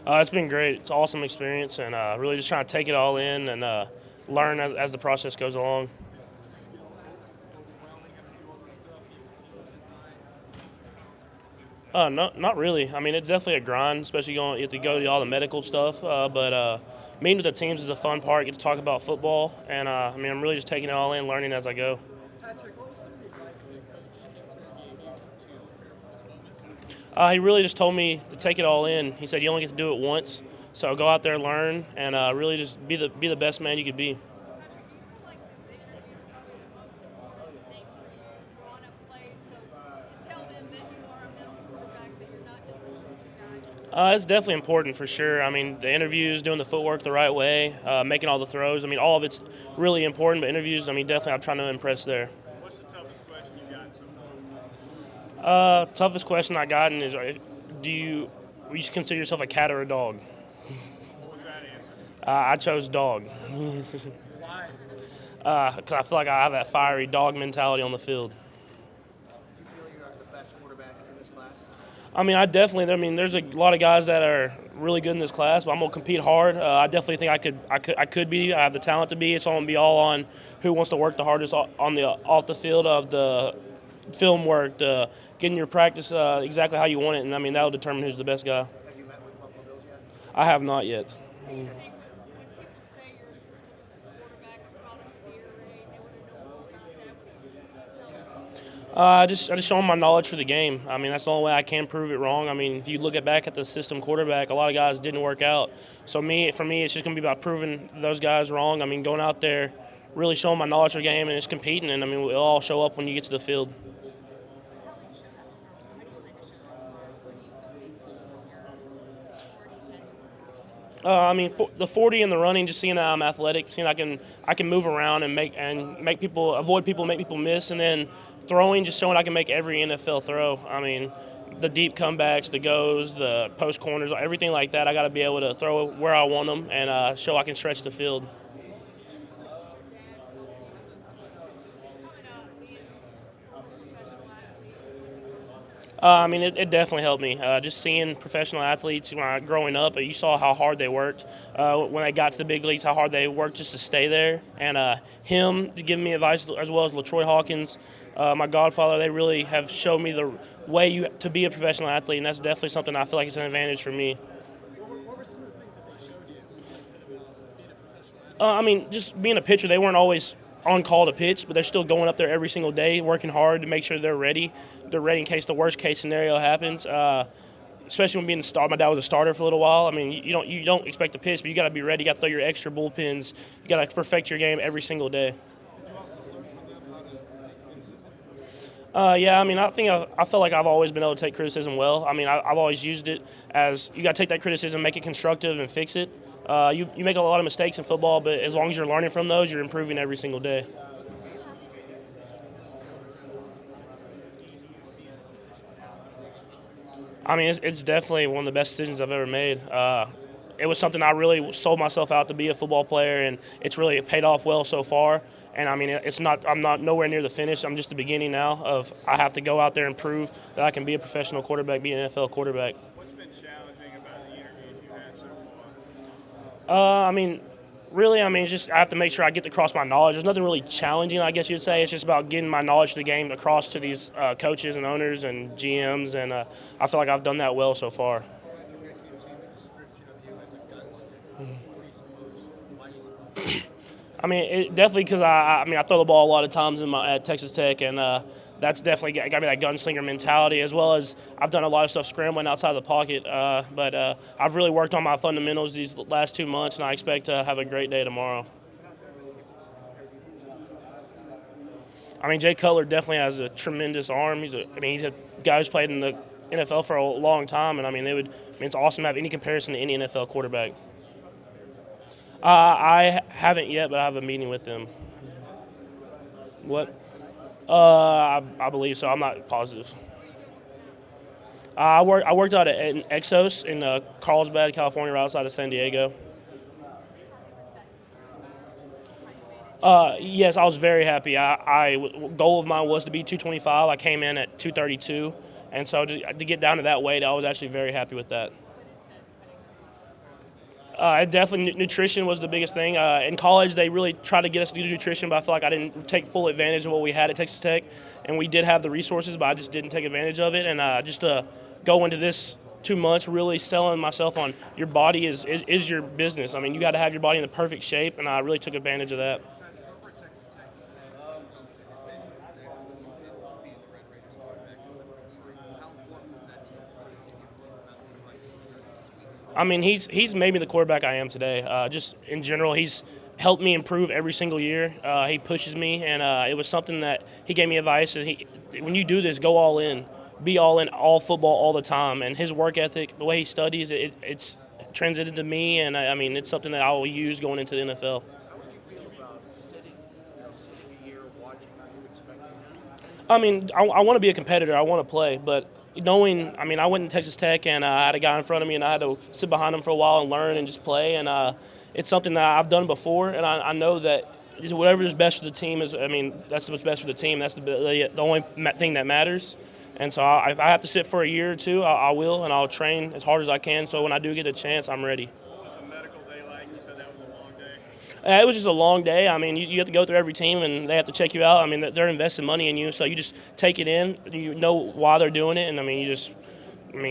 It's been great. It's an awesome experience, and really just trying to take it all in and learn as the process goes along. No, not really. I mean, it's definitely a grind, especially you have to go to all the medical stuff. But meeting with the teams is a fun part. Get to talk about football, and I mean, I'm really just taking it all in, learning as I go. Patrick, what was some of the advice that your coach gave you to prepare for this moment? He really just told me to take it all in. He said you only get to do it once, so go out there, learn, and really just be the best man you could be. It's definitely important for sure. I mean, the interviews, doing the footwork the right way, making all the throws. I mean, all of it's really important. But interviews, I mean, definitely I'm trying to impress there. What's the toughest question you've gotten so far? Toughest question I gotten is, do you consider yourself a cat or a dog? What was that answer? I chose dog. Why? Because I feel like I have that fiery dog mentality on the field. Do you feel you're the best quarterback in this class? I mean, I mean, there's a lot of guys that are really good in this class, but I'm gonna compete hard. I definitely think I could be. I have the talent to be. It's all gonna be all on who wants to work the hardest on the off the field of the film work, the getting your practice exactly how you want it, and I mean that'll determine who's the best guy. Have you met with the Buffalo Bills yet? I have not yet. I just show them my knowledge for the game. I mean, that's the only way I can prove it wrong. I mean, if you look back at the system quarterback, a lot of guys didn't work out. So for me, it's just going to be about proving those guys wrong. I mean, going out there, really showing my knowledge for the game and just competing. And I mean, we'll all show up when you get to the field. I mean, the 40 and the running, just seeing that I'm athletic, seeing I can move around and make people avoid people, make people miss, and then throwing, just showing I can make every NFL throw. I mean, the deep comebacks, the goes, the post corners, everything like that. I got to be able to throw where I want them and show I can stretch the field. I mean, it definitely helped me. Just seeing professional athletes growing up, you saw how hard they worked. When they got to the big leagues, how hard they worked just to stay there. And him giving me advice, as well as LaTroy Hawkins, my godfather, they really have showed me the way to be a professional athlete, and that's definitely something I feel like it's an advantage for me. What were some of the things that they showed you when they said about being a professional athlete? I mean, just being a pitcher, they weren't always on call to pitch, but they're still going up there every single day, working hard to make sure they're ready. They're ready in case the worst case scenario happens. Especially when being a starter, my dad was a starter for a little while. I mean, you don't expect to pitch, but you got to be ready. You got to throw your extra bullpens. You got to perfect your game every single day. Yeah, I mean, I feel like I've always been able to take criticism well. I mean, I've always used it as you got to take that criticism, make it constructive, and fix it. You make a lot of mistakes in football, but as long as you're learning from those, you're improving every single day. I mean, it's definitely one of the best decisions I've ever made. It was something I really sold myself out to be a football player, and it's really paid off well so far. And I mean, I'm not nowhere near the finish. I'm just the beginning now of I have to go out there and prove that I can be a professional quarterback, be an NFL quarterback. What's been challenging about the interviews you've had so far? I mean, really, just I have to make sure I get across my knowledge. There's nothing really challenging, I guess you'd say. It's just about getting my knowledge of the game across to these coaches and owners and GMs, and I feel like I've done that well so far. I mean, definitely because I throw the ball a lot of times at Texas Tech, and that's definitely got me that gunslinger mentality, as well as I've done a lot of stuff scrambling outside the pocket. But I've really worked on my fundamentals these last 2 months, and I expect to have a great day tomorrow. I mean, Jay Cutler definitely has a tremendous arm. He's a guy who's played in the NFL for a long time, and it's awesome to have any comparison to any NFL quarterback. I haven't yet, but I have a meeting with him. What? I believe so. I'm not positive. I worked out at Exos in Carlsbad, California, right outside of San Diego. Yes, I was very happy. Goal of mine was to be 225. I came in at 232, and so to get down to that weight, I was actually very happy with that. Definitely nutrition was the biggest thing. In college, they really tried to get us to do nutrition, but I feel like I didn't take full advantage of what we had at Texas Tech, and we did have the resources, but I just didn't take advantage of it. And just to go into this 2 months really selling myself on your body is your business. I mean, you got to have your body in the perfect shape, and I really took advantage of that. Over at Texas Tech, being the Red Raiders quarterback, how important was that to you for this team? The right team starting this week? I mean, he's made me the quarterback I am today. Just in general, he's helped me improve every single year. He pushes me, and it was something that he gave me advice. And when you do this, go all in, be all in, all football, all the time. And his work ethic, the way he studies, it's transited to me. And I mean, it's something that I will use going into the NFL. How would you feel about sitting here, watching how you expect it? I mean, I want to be a competitor. I want to play, but knowing, I mean, I went to Texas Tech and I had a guy in front of me, and I had to sit behind him for a while and learn and just play. And it's something that I've done before, and I know that whatever is best for the team is. I mean, that's what's best for the team. That's the only thing that matters. And so if I have to sit for a year or two, I will, and I'll train as hard as I can. So when I do get a chance, I'm ready. What was the medical day like? You said that was a long day. It was just a long day. I mean, you have to go through every team, and they have to check you out. I mean, they're investing money in you, so you just take it in. You know why they're doing it, and I mean, you just,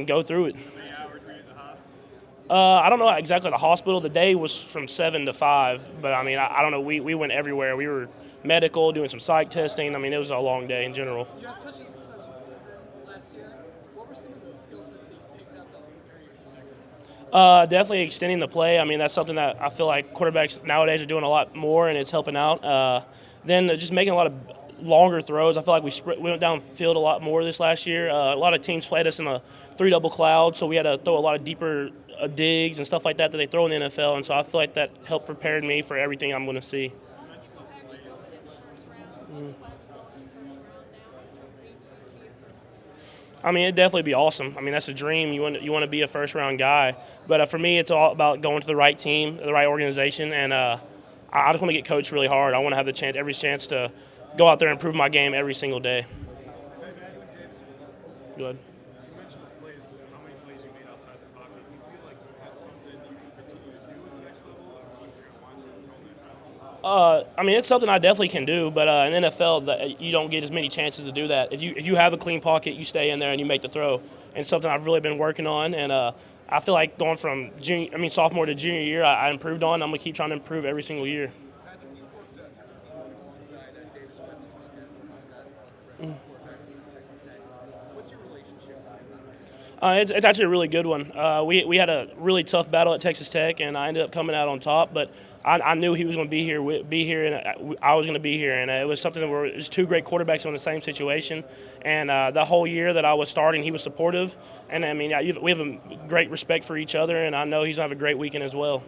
go through it. How many hours were you at the hospital? I don't know exactly the hospital. The day was from 7 to 5, but I mean, I don't know. We went everywhere. We were medical, doing some psych testing. I mean, it was a long day in general. You had such a successful season last year. What were some of the skill sets that you picked up that will prepare you for the next season? Definitely extending the play. I mean, that's something that I feel like quarterbacks nowadays are doing a lot more, and it's helping out. Then just making a lot of longer throws. I feel like we went downfield a lot more this last year. A lot of teams played us in a 3-double cloud, so we had to throw a lot of deeper digs and stuff like that they throw in the NFL. And so I feel like that helped prepare me for everything I'm going to see. I mean, it'd definitely be awesome. I mean, that's a dream. You want to be a first-round guy. But for me, it's all about going to the right team, the right organization, and I just want to get coached really hard. I want to have every chance to go out there and improve my game every single day. Go ahead. You mentioned the plays, how many plays you made outside the pocket. Do you feel like that's something you can continue to do at the next level, or do you think you're going to watch it and tone that down? I mean, it's something I definitely can do, but in NFL, you don't get as many chances to do that. If you have a clean pocket, you stay in there and you make the throw. And it's something I've really been working on, and I feel like going from sophomore to junior year, I improved on. I'm gonna keep trying to improve every single year. Patrick, you worked alongside Davis Webb this weekend, one of the guys on the Red quarterback team at Texas Tech. What's your relationship with those guys? It's actually a really good one. We had a really tough battle at Texas Tech, and I ended up coming out on top. But I knew he was going to be here, and I was going to be here. And it was something that it was two great quarterbacks in the same situation. And the whole year that I was starting, he was supportive. And I mean, we have a great respect for each other, and I know he's going to have a great weekend as well.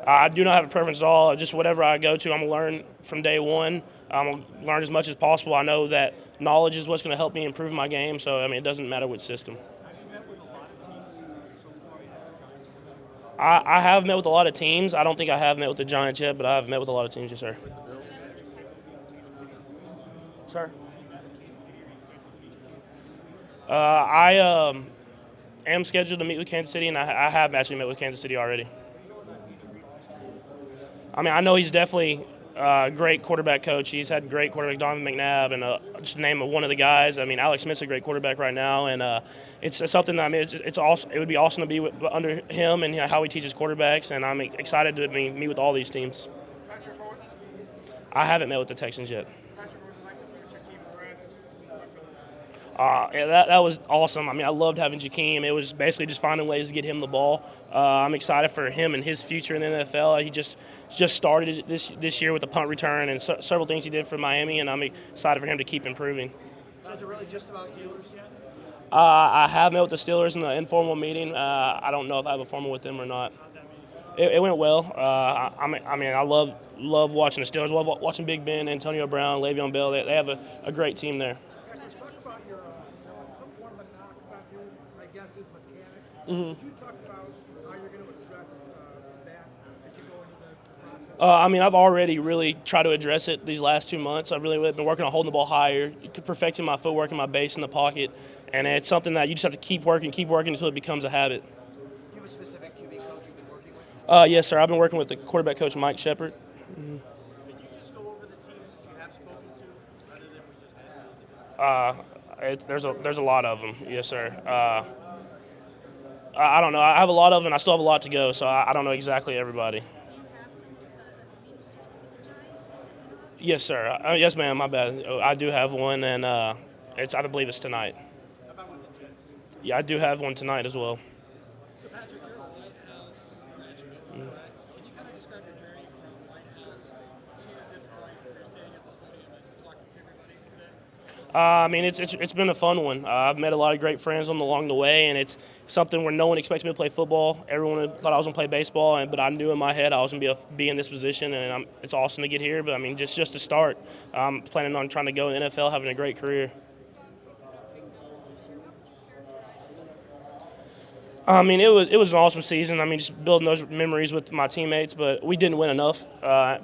I do not have a preference at all. Just whatever I go to, I'm going to learn from day one. I'm going to learn as much as possible. I know that knowledge is what's going to help me improve my game. So, I mean, it doesn't matter which system. I have met with a lot of teams. I don't think I have met with the Giants yet, but I have met with a lot of teams, yes, sir. Sir? I am scheduled to meet with Kansas City, and I have actually met with Kansas City already. I mean, I know he's definitely a great quarterback coach. He's had great quarterback, Donovan McNabb, and just to name one of the guys. I mean, Alex Smith's a great quarterback right now, and it's something that, I mean, it's awesome. It would be awesome to be under him and how he teaches quarterbacks, and I'm excited to meet with all these teams. I haven't met with the Texans yet. Yeah, that was awesome. I mean, I loved having Jakeem. It was basically just finding ways to get him the ball. I'm excited for him and his future in the NFL. He just started this year with a punt return and several things he did for Miami, and I'm excited for him to keep improving. So is it really just about you? I have met with the Steelers in an informal meeting. I don't know if I have a formal with them or not. It went well. I mean, I love watching the Steelers. Love watching Big Ben, Antonio Brown, Le'Veon Bell. They have a great team there. Could you talk about how you're going to address that as you go into the process? I mean, I've already really tried to address it these last 2 months. I've really been working on holding the ball higher, perfecting my footwork and my base in the pocket, and it's something that you just have to keep working until it becomes a habit. Do you have a specific QB coach you've been working with? Yes, sir. I've been working with the quarterback coach, Mike Shepard. Can you just go over the teams that you have spoken to, rather than we just ask? There's a lot of them. Yes, sir. I don't know. I have a lot of them, and I still have a lot to go, so I don't know exactly everybody. Yes, sir. Yes, ma'am. My bad. I do have one, and I believe it's tonight. How about with the Jets? Yeah, I do have one tonight as well. So Patrick, you're a Lighthouse graduate, correct? Can you kind of describe your journey from Lighthouse to this point where you're standing at this podium and talking to everybody today? I mean, it's been a fun one. I've met a lot of great friends along the way, and it's something where no one expects me to play football. Everyone thought I was going to play baseball, but I knew in my head I was going to be in this position, and it's awesome to get here. But, I mean, just to start, I'm planning on trying to go in the NFL, having a great career. I mean, it was an awesome season. I mean, just building those memories with my teammates, but we didn't win enough.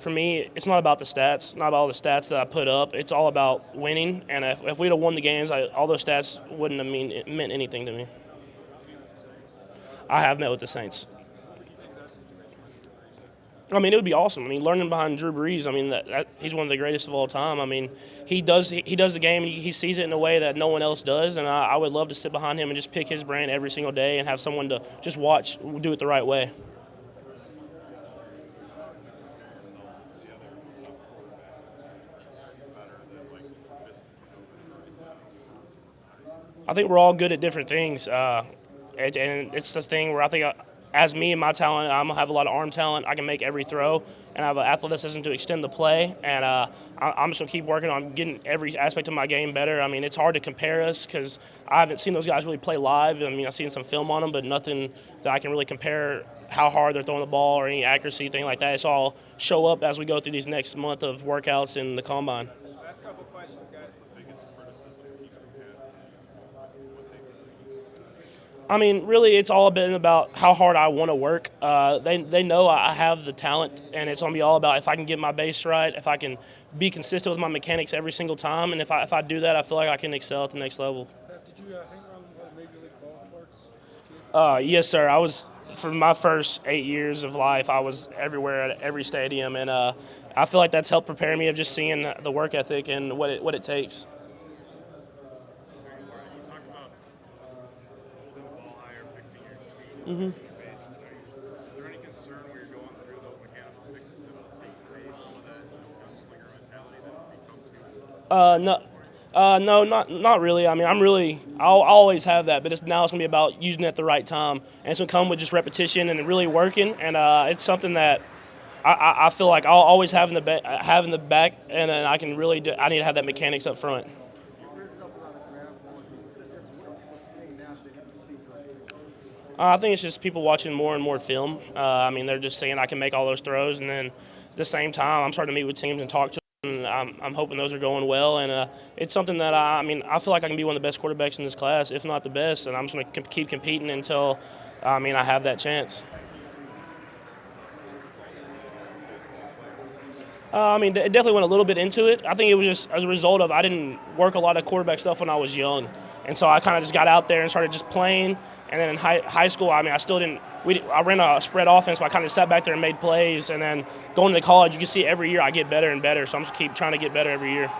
For me, it's not about the stats, not about all the stats that I put up. It's all about winning, and if we'd have won the games, all those stats wouldn't have meant anything to me. I have met with the Saints. I mean, it would be awesome. I mean, learning behind Drew Brees, I mean, he's one of the greatest of all time. I mean, he does the game, and he sees it in a way that no one else does, and I would love to sit behind him and just pick his brain every single day and have someone to just watch do it the right way. I think we're all good at different things, and it's the thing where I think as me and my talent, I'm going to have a lot of arm talent. I can make every throw, and I have an athleticism to extend the play. And I'm just going to keep working on getting every aspect of my game better. I mean, it's hard to compare us because I haven't seen those guys really play live. I mean, I've seen some film on them, but nothing that I can really compare how hard they're throwing the ball or any accuracy, thing like that. It's all show up as we go through these next month of workouts in the combine. Last couple questions, guys. I mean, really, it's all been about how hard I want to work. They know I have the talent, and it's going to be all about if I can get my base right, if I can be consistent with my mechanics every single time, and if I do that, I feel like I can excel at the next level. Did you hang around Major League ballparks? Yes, sir. I was, for my first 8 years of life, I was everywhere at every stadium, and I feel like that's helped prepare me of just seeing the work ethic and what it takes. Mm-hmm. Is there any concern when you're going through those mechanical fixes that will take away some of that gunslinger mentality that will become too? Not really. I mean, I'll always have that, but now it's going to be about using it at the right time. And it's going to come with just repetition and really working. And it's something that I feel like I'll always have in the back, and I can really I need to have that mechanics up front. I think it's just people watching more and more film. I mean, they're just saying I can make all those throws, and then at the same time, I'm starting to meet with teams and talk to them, and I'm hoping those are going well. And it's something that I feel like I can be one of the best quarterbacks in this class, if not the best, and I'm just going to keep competing until I have that chance. It definitely went a little bit into it. I think it was just as a result of I didn't work a lot of quarterback stuff when I was young. And so I kind of just got out there and started just playing. And then in high school, I still didn't – I ran a spread offense, but I kind of sat back there and made plays. And then going to college, you can see every year I get better and better. So I'm just keep trying to get better every year.